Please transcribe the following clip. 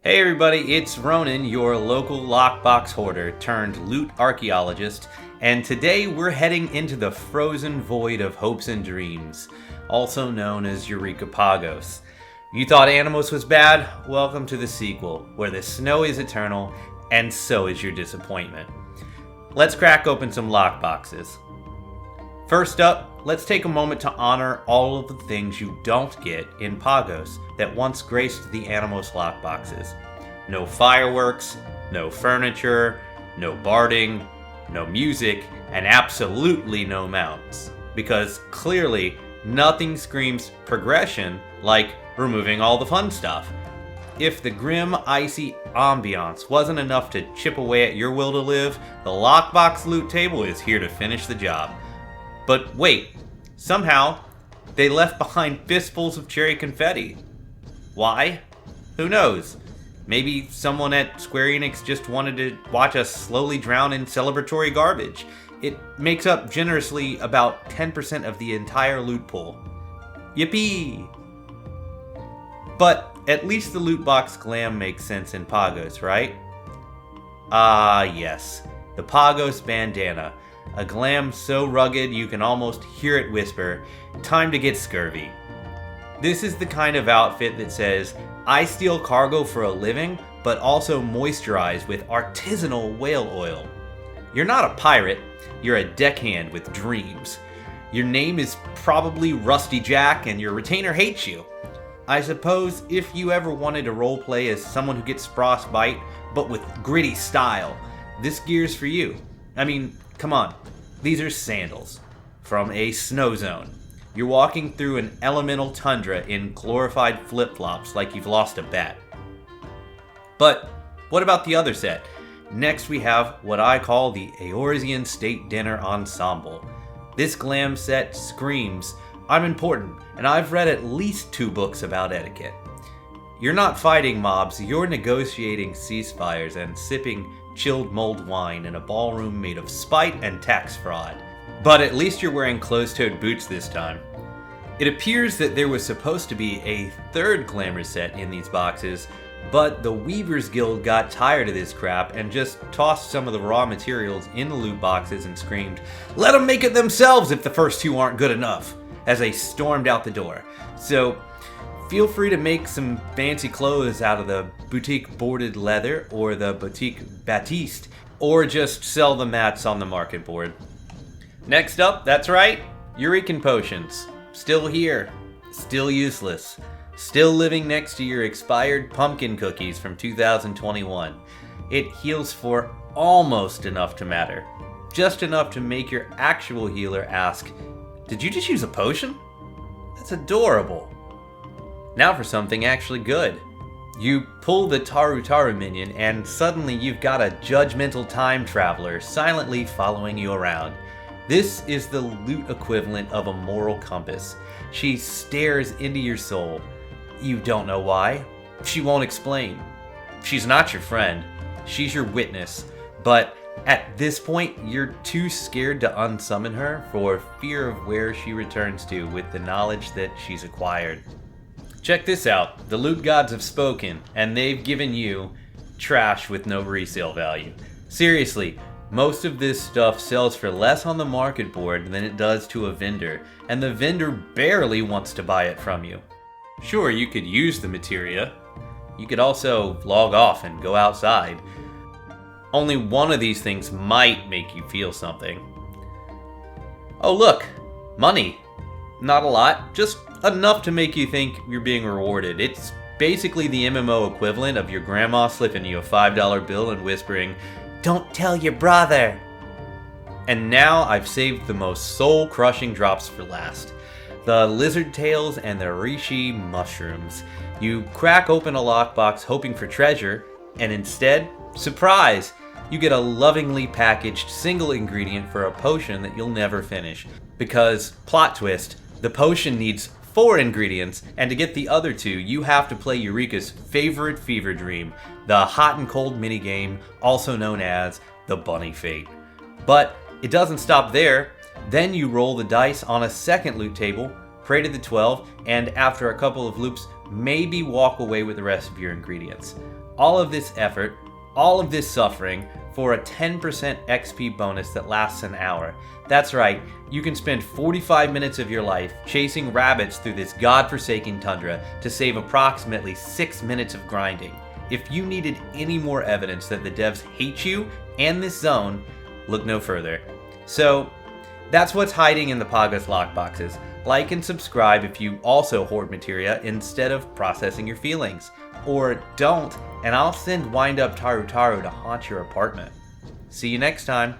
Hey everybody, it's Ronan, your local lockbox hoarder turned loot archaeologist, and today we're heading into the frozen void of hopes and dreams, also known as Eureka Pagos. You thought Animos was bad? Welcome to the sequel, where the snow is eternal, and so is your disappointment. Let's crack open some lockboxes. First up, let's take a moment to honor all of the things you don't get in Pagos that once graced the Animos lockboxes. No fireworks, no furniture, no barding, no music, and absolutely no mounts. Because clearly, nothing screams progression like removing all the fun stuff. If the grim, icy ambiance wasn't enough to chip away at your will to live, the lockbox loot table is here to finish the job. But wait, somehow, they left behind fistfuls of cherry confetti. Why? Who knows? Maybe someone at Square Enix just wanted to watch us slowly drown in celebratory garbage. It makes up generously about 10% of the entire loot pool. Yippee! But at least the loot box glam makes sense in Pagos, right? Ah, yes. The Pagos bandana. A glam so rugged you can almost hear it whisper, "Time to get scurvy." This is the kind of outfit that says, I steal cargo for a living, but also moisturize with artisanal whale oil. You're not a pirate, you're a deckhand with dreams. Your name is probably Rusty Jack and your retainer hates you. I suppose if you ever wanted to roleplay as someone who gets frostbite, but with gritty style, this gear's for you. I mean, come on, these are sandals from a snow zone. You're walking through an elemental tundra in glorified flip-flops like you've lost a bet. But what about the other set? Next we have what I call the Eorzean State Dinner Ensemble. This glam set screams, I'm important, and I've read at least 2 books about etiquette. You're not fighting mobs, you're negotiating ceasefires and sipping chilled mulled wine in a ballroom made of spite and tax fraud. But at least you're wearing closed-toed boots this time. It appears that there was supposed to be a 3rd glamour set in these boxes, but the Weavers Guild got tired of this crap and just tossed some of the raw materials in the loot boxes and screamed, "Let them make it themselves if the first 2 aren't good enough," as they stormed out the door. So feel free to make some fancy clothes out of the boutique boarded leather or the boutique batiste, or just sell the mats on the market board. Next up, that's right, Eureka Potions. Still here, still useless, still living next to your expired pumpkin cookies from 2021. It heals for almost enough to matter. Just enough to make your actual healer ask, "Did you just use a potion?" That's adorable. Now for something actually good. You pull the Taru minion and suddenly you've got a judgmental time traveler silently following you around. This is the loot equivalent of a moral compass. She stares into your soul. You don't know why. She won't explain. She's not your friend. She's your witness. But at this point, you're too scared to unsummon her for fear of where she returns to with the knowledge that she's acquired. Check this out. The loot gods have spoken, and they've given you trash with no resale value. Seriously. Most of this stuff sells for less on the market board than it does to a vendor, and the vendor barely wants to buy it from you. Sure, you could use the materia. You could also log off and go outside. Only one of these things might make you feel something. Oh look, money. Not a lot, just enough to make you think you're being rewarded. It's basically the MMO equivalent of your grandma slipping you a $5 bill and whispering, "Don't tell your brother." And now I've saved the most soul-crushing drops for last. The lizard tails and the reishi mushrooms. You crack open a lockbox hoping for treasure, and instead, surprise! You get a lovingly packaged single ingredient for a potion that you'll never finish. Because, plot twist, the potion needs 4 ingredients, and to get the other 2, you have to play Eureka's favorite fever dream, the hot and cold minigame, also known as the Bunny Fate. But it doesn't stop there. Then you roll the dice on a second loot table, pray to the 12, and after a couple of loops, maybe walk away with the rest of your ingredients. All of this effort, all of this suffering, for a 10% XP bonus that lasts an hour. That's right, you can spend 45 minutes of your life chasing rabbits through this godforsaken tundra to save approximately 6 minutes of grinding. If you needed any more evidence that the devs hate you and this zone, look no further. So, that's what's hiding in the Pagos Lockboxes. Like and subscribe if you also hoard materia instead of processing your feelings. Or don't, and I'll send Wind Up Taru Taru to haunt your apartment. See you next time.